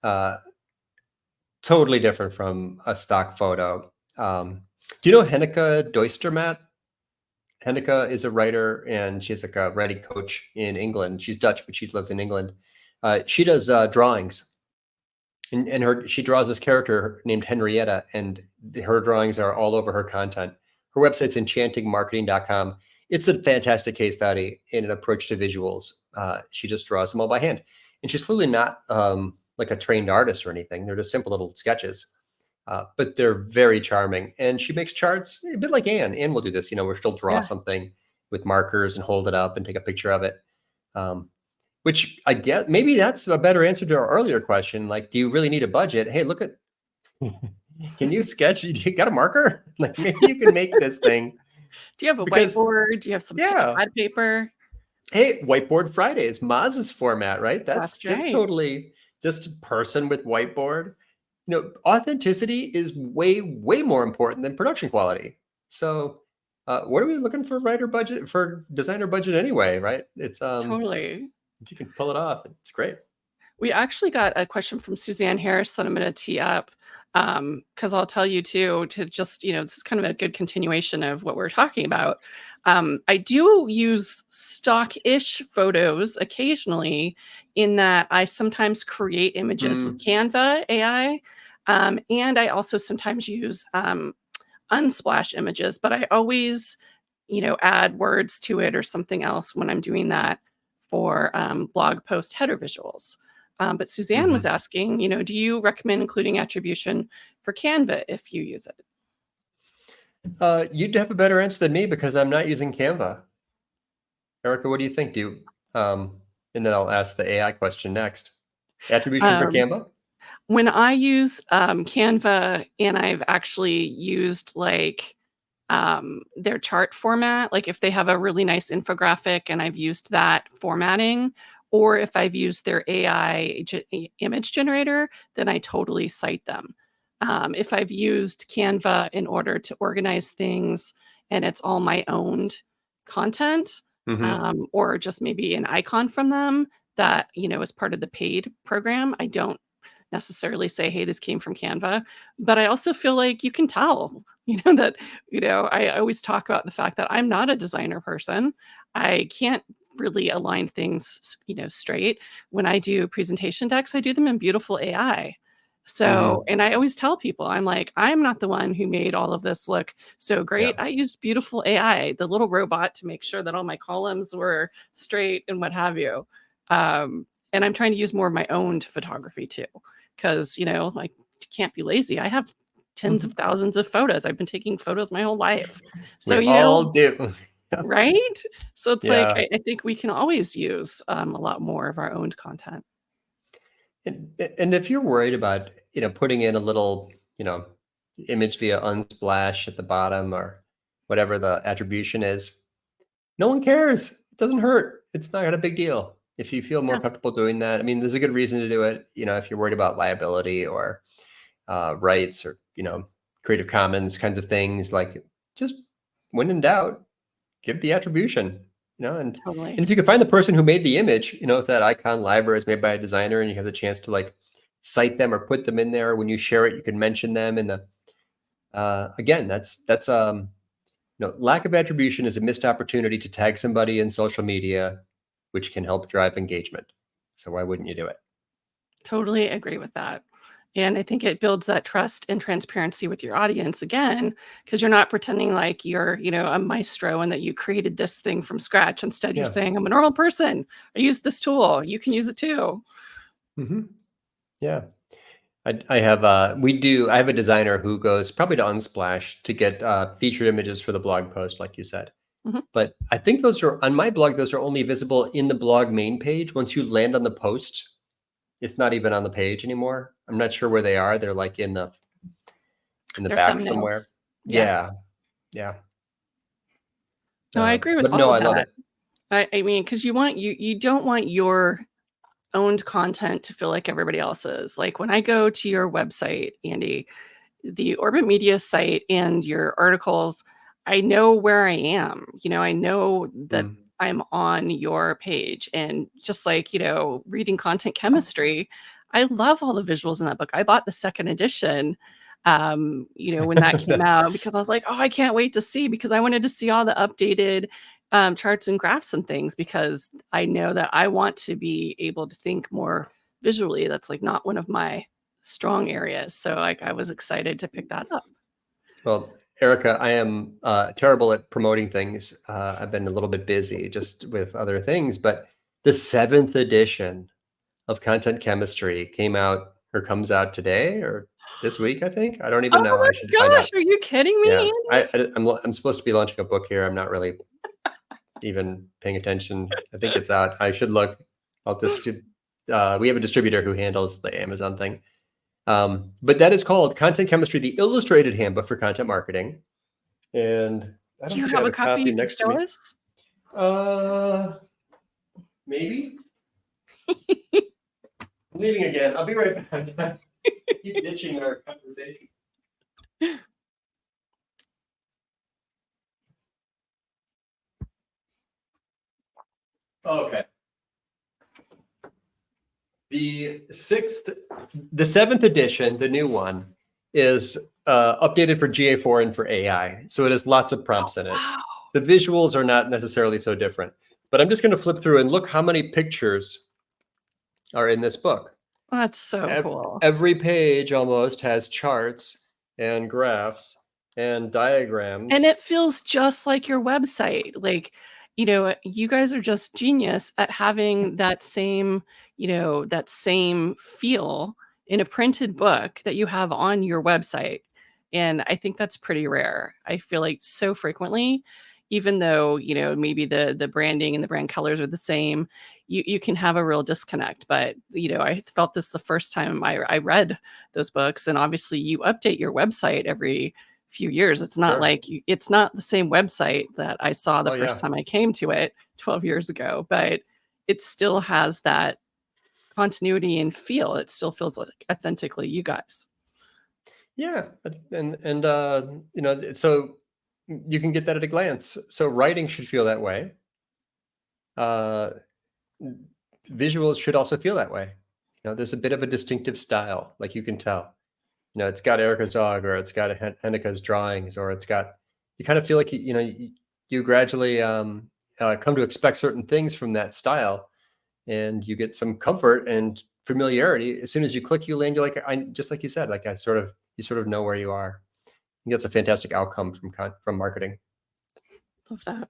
Uh, Totally different from a stock photo. Do you know Henneke Doistermat? Henneke is a writer, and she's like a writing coach in England. She's Dutch, but she lives in England. She does drawings, and she draws this character named Henrietta, and her drawings are all over her content. Her website's enchantingmarketing.com. It's a fantastic case study in an approach to visuals. She just draws them all by hand, and she's clearly not like a trained artist or anything. They're just simple little sketches, but they're very charming. And she makes charts a bit like Anne. Anne will do this, where she'll draw Yeah. something with markers and hold it up and take a picture of it. Um, which I get, maybe that's a better answer to our earlier question. Like, do you really need a budget? Hey, look at, can you sketch? You got a marker? Like, maybe you can make this thing Do you have a because, whiteboard? Do you have some yeah. pad paper? Hey, Whiteboard Fridays, Maz's format, right? That's That's that's right. totally just a person with whiteboard. Authenticity is way, way more important than production quality. So, what are we looking for writer budget for designer budget anyway, right? It's Totally. if you can pull it off, it's great. We actually got a question from Suzanne Harris that I'm going to tee up. Because I'll tell you too, to just, this is kind of a good continuation of what we're talking about. I do use stock-ish photos occasionally, in that I sometimes create images with Mm, Canva AI, and I also sometimes use unsplash images, but I always, add words to it or something else when I'm doing that for blog post header visuals. But Suzanne was mhm. asking, do you recommend including attribution for Canva if you use it? You'd have a better answer than me because I'm not using Canva. Erica, what do you think? And then I'll ask the AI question next. Attribution for Um, Canva? when I use Canva, and I've actually used like their chart format, like if they have a really nice infographic and I've used that formatting, or if I've used their AI image generator, then I totally cite them. If I've used Canva in order to organize things and it's all my owned content, Mhm. or just maybe an icon from them that, is part of the paid program, I don't necessarily say, hey, this came from Canva. But I also feel like you can tell, that, I always talk about the fact that I'm not a designer person. I can't really align things, straight. When I do presentation decks, I do them in beautiful AI. So, Mhm. and I always tell people, I'm like, I'm not the one who made all of this look so Yeah. great. I used beautiful AI, the little robot, to make sure that all my columns were straight and what have you. And I'm trying to use more of my own photography too, because, like, can't be lazy. I have tens of Mhm. thousands of photos. I've been taking photos my whole life. So, We all do. right? So it's like, Yeah. I think we can always use a lot more of our owned content. And if you're worried about, putting in a little, image via Unsplash at the bottom or whatever the attribution is, no one cares. It doesn't hurt. It's not a big deal. If you feel more Yeah, comfortable doing that, I mean, there's a good reason to do it. If you're worried about liability or rights or, Creative Commons kinds of things, like just when in doubt, give the attribution, and totally. if you can find the person who made the image, if that icon library is made by a designer and you have the chance to like cite them or put them in there, when you share it, you can mention them in the again, that's lack of attribution is a missed opportunity to tag somebody in social media, which can help drive engagement. So why wouldn't you do it? Totally agree with that. And I think it builds that trust and transparency with your audience again, because you're not pretending like you're, a maestro and that you created this thing from scratch. Instead, you're Yeah. saying, I'm a normal person. I use this tool. You can use it too. Hmm. Yeah. I have a designer who goes probably to Unsplash to get featured images for the blog post, like you said. Mhm. But I think those are on my blog, those are only visible in the blog main page. Once you land on the post, it's not even on the page anymore. I'm not sure where they are. They're like in the Their back somewhere. thumbnails. Yeah. Yeah, yeah. No, I agree with But no, all of I love that. it. I mean, because you don't want your owned content to feel like everybody else's. Like when I go to your website, Andy, the Orbit Media site and your articles, I know where I am. I know that Mm. I'm on your page. And just like, reading content chemistry, I love all the visuals in that book. I bought the second edition, when that came out, because I was like, oh, I can't wait to see, because I wanted to see all the updated charts and graphs and things, because I know that I want to be able to think more visually. That's like not one of my strong areas. So like I was excited to pick that up. Well, Erica, I am terrible at promoting things. I've been a little bit busy just with other things, but the seventh edition of Content Chemistry came out or comes out today or this week, I think. I don't even Oh know. I should my find gosh, out. are you kidding me, Yeah, Andy? I'm supposed to be launching a book here. I'm not really even paying attention. I think it's out. I should look. We have a distributor who handles the Amazon thing. But that is called Content Chemistry: The Illustrated Handbook for Content Marketing. And I Do don't you think I have have a a copy copy you could next to show me. us? Uh, maybe. I'm leaving again. I'll be right back. Keep ditching our conversation. Okay. The seventh edition, the new one, is updated for GA4 and for AI. So it has lots of Oh, prompts in it. wow. The visuals are not necessarily so different. But I'm just going to flip through and look how many pictures are in this book. That's so cool. Every page almost has charts and graphs and And diagrams. it feels just like your website. Like, you guys are just genius at having that same, that same feel in a printed book that you have on your website. And I think that's pretty rare. I feel like so frequently, even though, maybe the branding and the brand colors are the same, you can have a real disconnect. But, I felt this the first time I read those books. And obviously you update your website every few years. It's not Sure. like it's not the same website that I saw the Oh, first yeah. time I came to it 12 years ago, but it still has that continuity and feel. It still feels like authentically you guys. Yeah. So you can get that at a glance. So writing should feel that way. Uh, Visuals should also feel that way. There's a bit of a distinctive style, like you can tell. It's got Erica's dog, or it's got Henneka's drawings, or it's got. You kind of feel like you gradually come to expect certain things from that style, and you get some comfort and familiarity. As soon as you click, you land. You're like, just like you said, like you sort of know where you are. I think that's a fantastic outcome from marketing. Love that.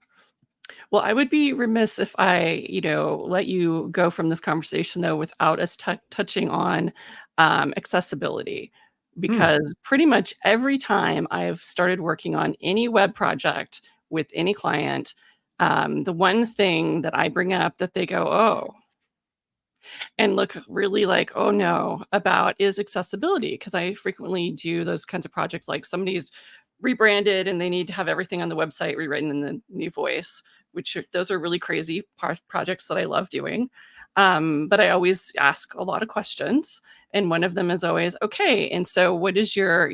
Well, I would be remiss if I, let you go from this conversation though without us touching on accessibility, Hmm. because pretty much every time I've started working on any web project with any client, the one thing that I bring up that they go, oh, and look really like, "Oh, no," about is accessibility, because I frequently do those kinds of projects, like somebody's rebranded and they need to have everything on the website rewritten in the new voice, those are really crazy projects that I love doing. But I always ask a lot of questions, and one of them is always, "Okay, and so what is your,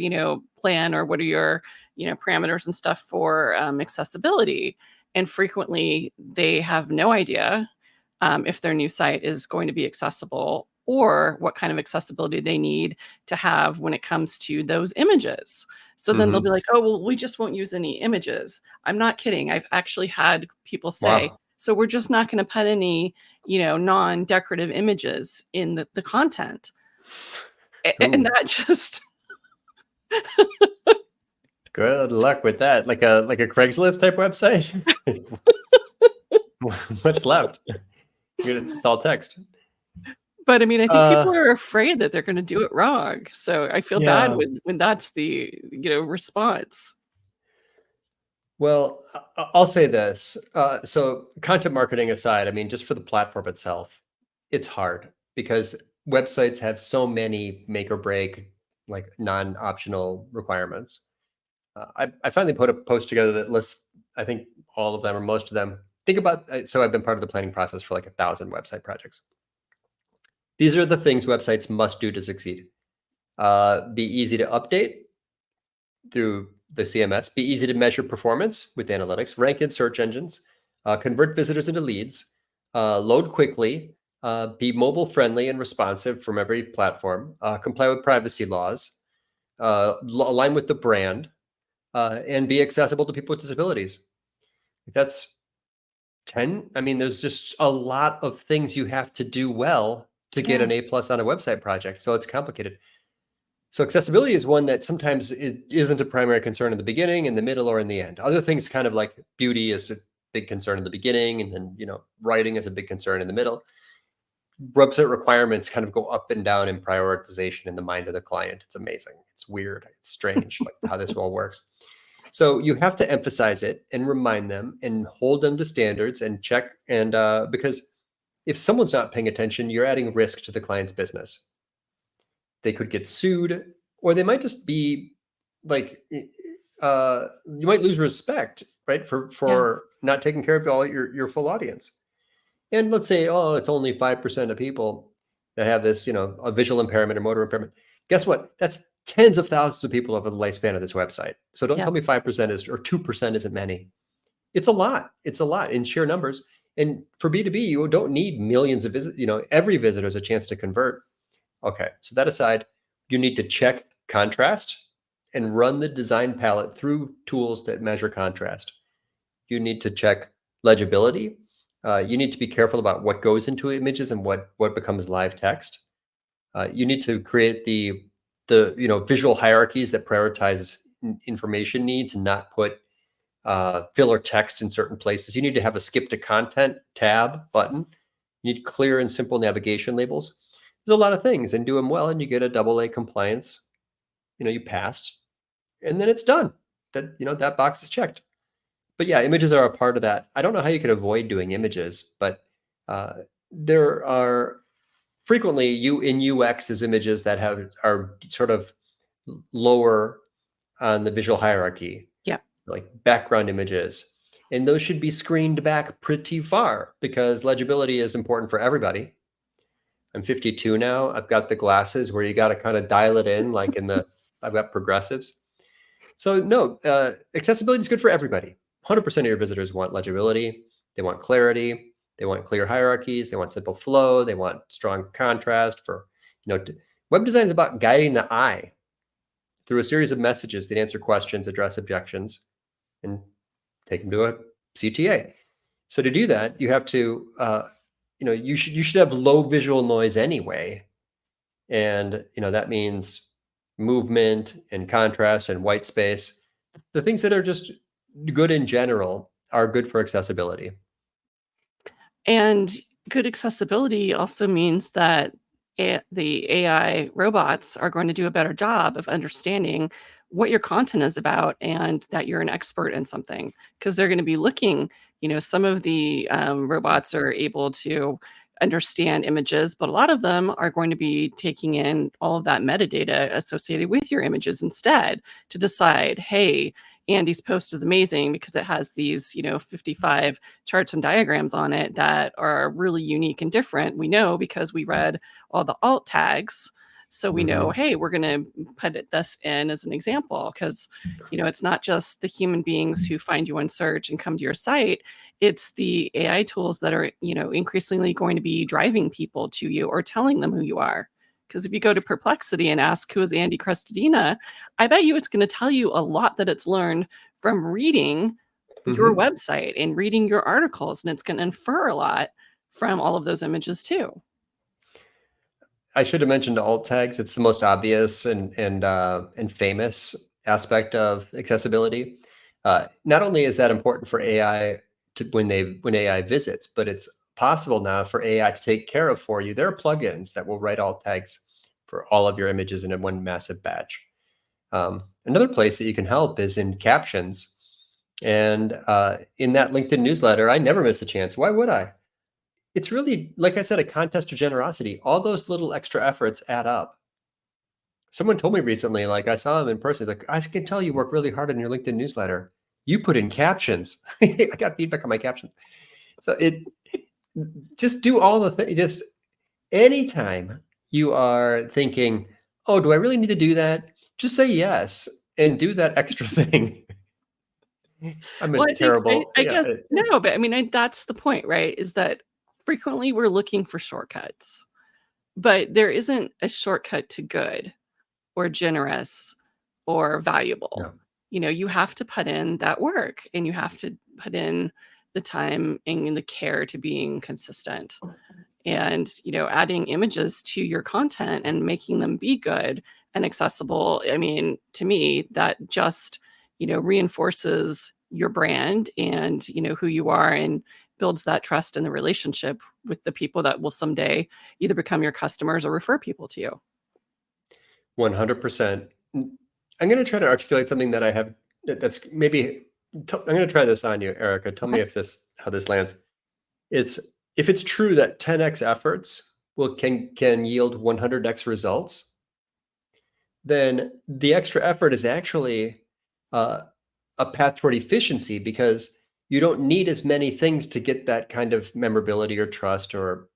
plan, or what are your, parameters and stuff for, accessibility?" And frequently, they have no idea if their new site is going to be accessible, or what kind of accessibility they need to have when it comes to those images. So then they'll be Mm-hmm. like, "Oh, well, we just won't use any images." I'm not kidding. I've actually had people say, Wow. "So we're just not going to put any, non-decorative images in the content." And Ooh, that just good luck with that. Like a Craigslist type website. What's left? It's all text. but I mean, I think Uh, people are afraid that they're going to do it wrong. So I feel bad yeah. when that's the, response. Well, I'll say this. So content marketing aside, I mean, just for the platform itself, it's hard because websites have so many make or break, like non-optional requirements. I finally put a post together that lists, I think all of them or most of them. Think about, so I've been part of the planning process for like 1,000 website projects. These are the things websites must do to succeed. Be easy to update through the CMS, be easy to measure performance with analytics, rank in search engines, convert visitors into leads, load quickly, be mobile friendly and responsive from every platform, comply with privacy laws, align with the brand, and be accessible to people with disabilities. That's 10. I mean, there's just a lot of things you have to do well to get Yeah. an A+ on a website project. So it's complicated. So accessibility is one that sometimes it isn't a primary concern in the beginning, in the middle, or in the end. Other things, kind of like beauty, is a big concern in the beginning, and then writing is a big concern in the middle. Website requirements kind of go up and down in prioritization in the mind of the client. It's amazing. It's weird. It's strange, like how this all works. So you have to emphasize it and remind them and hold them to standards and check. And because if someone's not paying attention, you're adding risk to the client's business. They could get sued, or they might just be like, you might lose respect, right, Yeah. for not taking care of all your full audience. And let's say, oh, it's only 5% of people that have this, a visual impairment or motor impairment. Guess what? That's tens of thousands of people over the lifespan of this website. So don't Yeah. tell me 5% is, or 2% isn't many. It's a lot. It's a lot in sheer numbers. And for B2B, you don't need millions of visits. Every visitor is a chance to convert. Okay, so that aside, you need to check contrast and run the design palette through tools that measure contrast. You need to check legibility. You need to be careful about what goes into images and what becomes live text. You need to create the visual hierarchies that prioritize information needs and not put filler text in certain places. You need to have a skip to content tab button. You need clear and simple navigation labels. There's a lot of things, and do them well, and you get a AA compliance. You passed, and then it's done. That box is checked. But yeah, images are a part of that. I don't know how you could avoid doing images, but there are frequently in UX there's images that are sort of lower on the visual hierarchy, Yeah. like background images, and those should be screened back pretty far because legibility is important for everybody. I'm 52 now. I've got the glasses where you got to kind of dial it in, like I've got progressives. So no, accessibility is good for everybody. 100% of your visitors want legibility. They want clarity. They want clear hierarchies. They want simple flow. They want strong contrast. Web design is about guiding the eye through a series of messages that answer questions, address objections, and take them to a CTA. So to do that, you have to, you should have low visual noise anyway, and that means movement and contrast and white space. The things that are just good in general are good for accessibility. And good accessibility also means that the AI robots are going to do a better job of understanding what your content is about and that you're an expert in something because they're going to be looking. Some of the robots are able to understand images, but a lot of them are going to be taking in all of that metadata associated with your images instead to decide, hey, Andy's post is amazing because it has these, 55 charts and diagrams on it that are really unique and different. We know because we read all the alt tags. So we know, hey, we're going to put this in as an example because, it's not just the human beings who find you on search and come to your site. It's the AI tools that are, increasingly going to be driving people to you or telling them who you are. Because if you go to Perplexity and ask who is Andy Crestodina, I bet you it's going to tell you a lot that it's learned from reading your website and reading your articles, and it's going to infer a lot from all of those images too. I should have mentioned alt tags. It's the most obvious and famous aspect of accessibility. Not only is that important for AI when AI visits, but it's possible now for AI to take care of for you. There are plugins that will write alt tags for all of your images in one massive batch. Another place that you can help is in captions. And in that LinkedIn newsletter, I never miss a chance. Why would I? It's really, like I said, a contest of generosity. All those little extra efforts add up. Someone told me recently, like I saw him in person, like, I can tell you work really hard on your LinkedIn newsletter. You put in captions. I got feedback on my captions. So just do all the things. Just anytime you are thinking, oh, do I really need to do that? Just say yes and do that extra thing. I'm a Well, terrible. I guess no, but I mean, that's the point, right? Is that frequently we're looking for shortcuts, but there isn't a shortcut to good or generous or valuable. No. You have to put in that work and you have to put in the time and the care to being consistent. And, adding images to your content and making them be good and accessible. I mean, to me, that just, reinforces your brand and, who you are and builds that trust in the relationship with the people that will someday either become your customers or refer people to you. 100%. I'm going to try to articulate something that I have that's maybe I'm going to try this on you, Erica. Tell me how this lands. If it's true that 10x efforts can yield 100x results, then the extra effort is actually a path toward efficiency because you don't need as many things to get that kind of memorability or trust or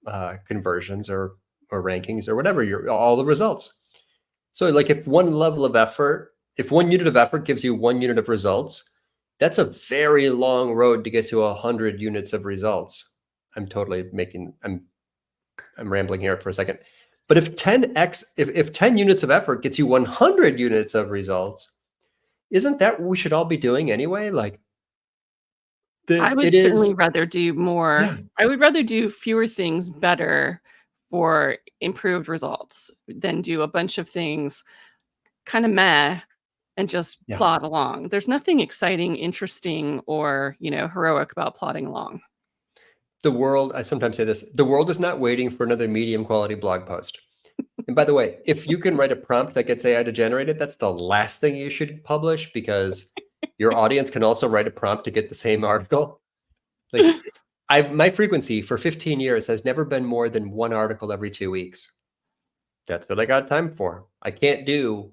conversions or rankings or whatever, all the results. So like if one unit of effort gives you 1 unit of results, that's a very long road to get to 100 units of results. I'm rambling here for a second. But if 10 units of effort gets you 100 units of results, isn't that what we should all be doing anyway? Like I would it certainly is, rather do more. yeah, I would rather do fewer things better for improved results than do a bunch of things kinda meh and just yeah. plod along. There's nothing exciting, interesting, or, heroic about plodding along. The world, I sometimes say this, the world is not waiting for another medium quality blog post. And by the way, if you can write a prompt that gets AI to generate it, that's the last thing you should publish because your audience can also write a prompt to get the same article. Like my frequency for 15 years has never been more than one article every 2 weeks. That's what I got time for. I can't do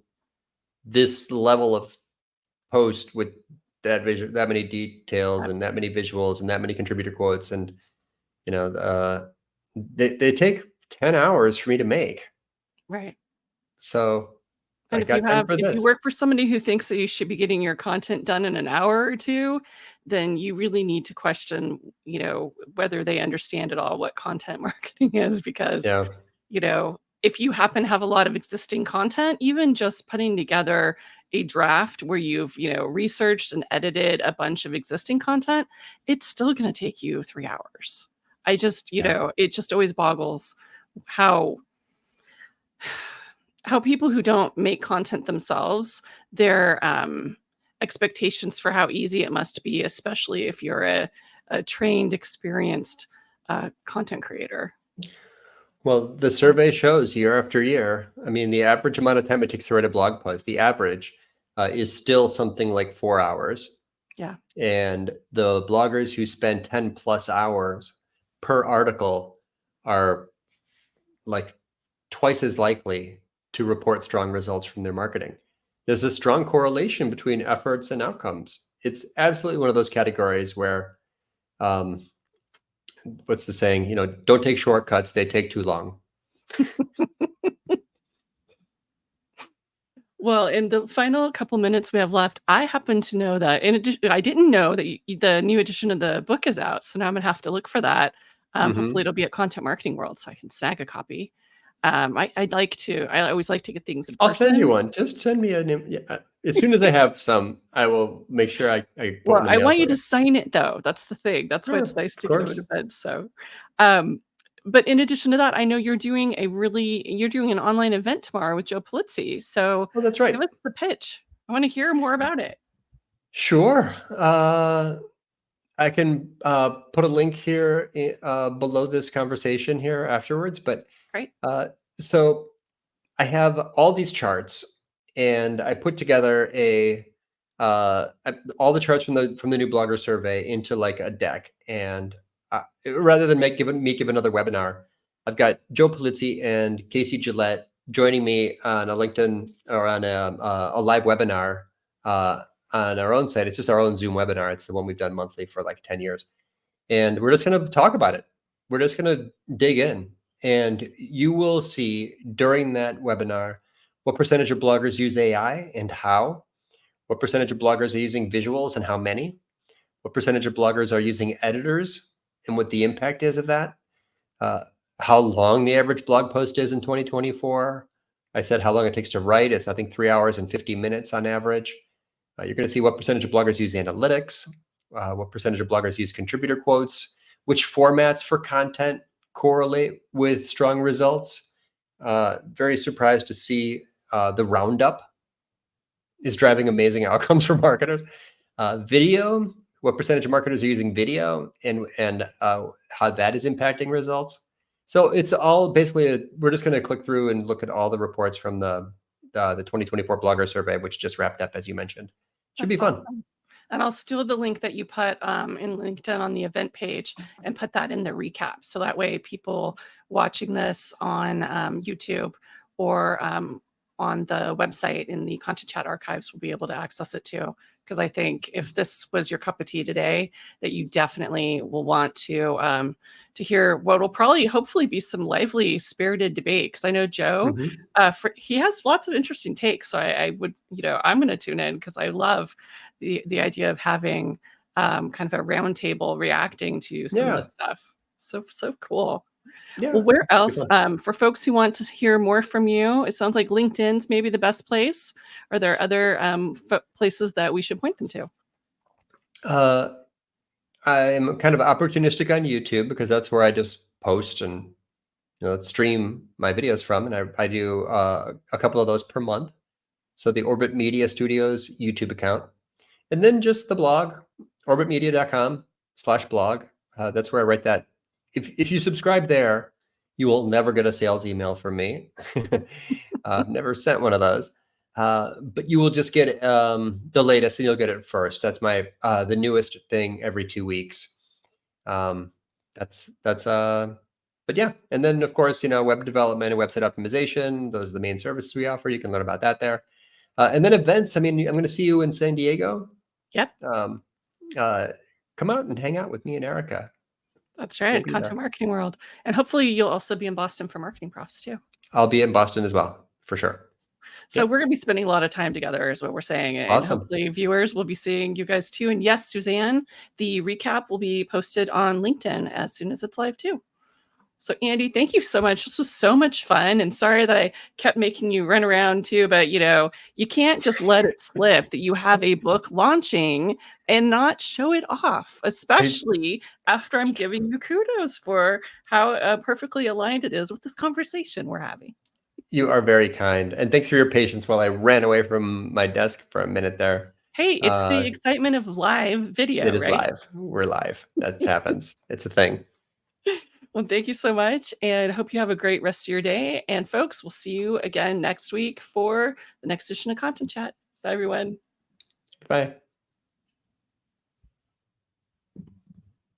this level of post with that many details and that many visuals and that many contributor quotes. And, you know, they take 10 hours for me to make. Right. So I And got time for if you this. work for somebody who thinks that you should be getting your content done in an hour or 2, then you really need to question, whether they understand at all what content marketing is because, Yeah. if you happen to have a lot of existing content, even just putting together a draft where you've, researched and edited a bunch of existing content, it's still gonna take you 3 hours. I just, Yeah. it just always boggles how people who don't make content themselves, their, expectations for how easy it must be, especially if you're a trained, experienced, content creator. Well, the survey shows year after year. I mean, the average amount of time it takes to write a blog post, the average is still something like 4 hours. Yeah, And the bloggers who spend 10 plus hours per article are like twice as likely to report strong results from their marketing. There's a strong correlation between efforts and outcomes. It's absolutely one of those categories where, um, what's the saying? Don't take shortcuts; they take too long. well, in the final couple minutes we have left, I happen to know that in addition, I didn't know that the new edition of the book is out, so now I'm gonna have to look for that. Hopefully, Hmm. it'll be at Content Marketing World, so I can snag a copy. I'd like to. I always like to get things in I'll send you person. one. Just send me yeah, as soon as I have some, I will make sure I put Well, one in the I mail want you for to you. sign it though, that's the thing, that's why Yeah, it's nice of to get them in course. advance, so, um, but in addition to that, I know you're doing an online event tomorrow with Joe Pulizzi, so Oh, that's give right. us the pitch. I wanna hear more about it. Sure. I can put a link here below this conversation here afterwards. But Great. uh, so I have all these charts, and I put together all the charts from the new blogger survey into like a deck. And rather than give another webinar, I've got Joe Pulizzi and Casey Gillette joining me on a LinkedIn or on a live webinar uh, on our own site. It's just our own Zoom webinar. It's the one we've done monthly for like 10 years. And we're just going to talk about it. We're just going to dig in. And you will see during that webinar what percentage of bloggers use AI and how, what percentage of bloggers are using visuals and how many, what percentage of bloggers are using editors and what the impact is of that, uh, how long the average blog post is in 2024. I said how long it takes to write is, I think, 3 hours and 50 minutes on average. You're going to see what percentage of bloggers use analytics, what percentage of bloggers use contributor quotes, which formats for content correlate with strong results. Very surprised to see the roundup is driving amazing outcomes for marketers. Video, what percentage of marketers are using video, and how that is impacting results. So it's all basically we're just going to click through and look at all the reports from the 2024 blogger survey, which just wrapped up, as you mentioned. Should That's be fun. awesome. And I'll steal the link that you put, in LinkedIn on the event page and put that in the recap, so that way people watching this on, YouTube or, on the website in the Content Chat archives will be able to access it too. Because I think if this was your cup of tea today, that you definitely will want to hear what will probably hopefully be some lively, spirited debate. Because I know Joe, Mhm. he has lots of interesting takes, so I would, I'm gonna tune in because I love the idea of having, kind of a round table reacting to some of Yeah. this stuff. So cool. Yeah, Well, where it'd be else, fun. for folks who want to hear more from you, it sounds like LinkedIn's maybe the best place. Are there other places that we should point them to? Uh, I'm kind of opportunistic on YouTube because that's where I just post and stream my videos from, and I do a couple of those per month. So the Orbit Media Studios YouTube account, and then just the blog, orbitmedia.com/blog. That's where I write that. If you subscribe there, you will never get a sales email from me. I've never sent one of those. But you will just get the latest, and you'll get it first. That's my the newest thing every 2 weeks. Um, that's but yeah, and then of course, web development and website optimization. Those are the main services we offer. You can learn about that there. And then events. I mean, I'm going to see you in San Diego. Yep, Um, uh, Come out and hang out with me and Erica. that's We'll right. be Content there. marketing world. And hopefully you'll also be in Boston for marketing profs too. I'll be in Boston as well, for sure. So Yep. we're going to be spending a lot of time together is what we're saying. And Awesome. hopefully viewers will be seeing you guys too. And yes, Suzanne, the recap will be posted on LinkedIn as soon as it's live too. So Andy, thank you so much. This was so much fun. And sorry that I kept making you run around too, but you can't just let it slip that you have a book launching and not show it off, I, especially after I'm giving you kudos for how perfectly aligned it is with this conversation we're having. you are very kind, and thanks for your patience while I ran away from my desk for a minute there. Hey, it's the Uh, excitement of live video, it is right? live. We're live. That happens. It's a thing. Well, thank you so much. And hope you have a great rest of your day. And folks, we'll see you again next week for the next edition of Content Chat. Bye, everyone. Bye.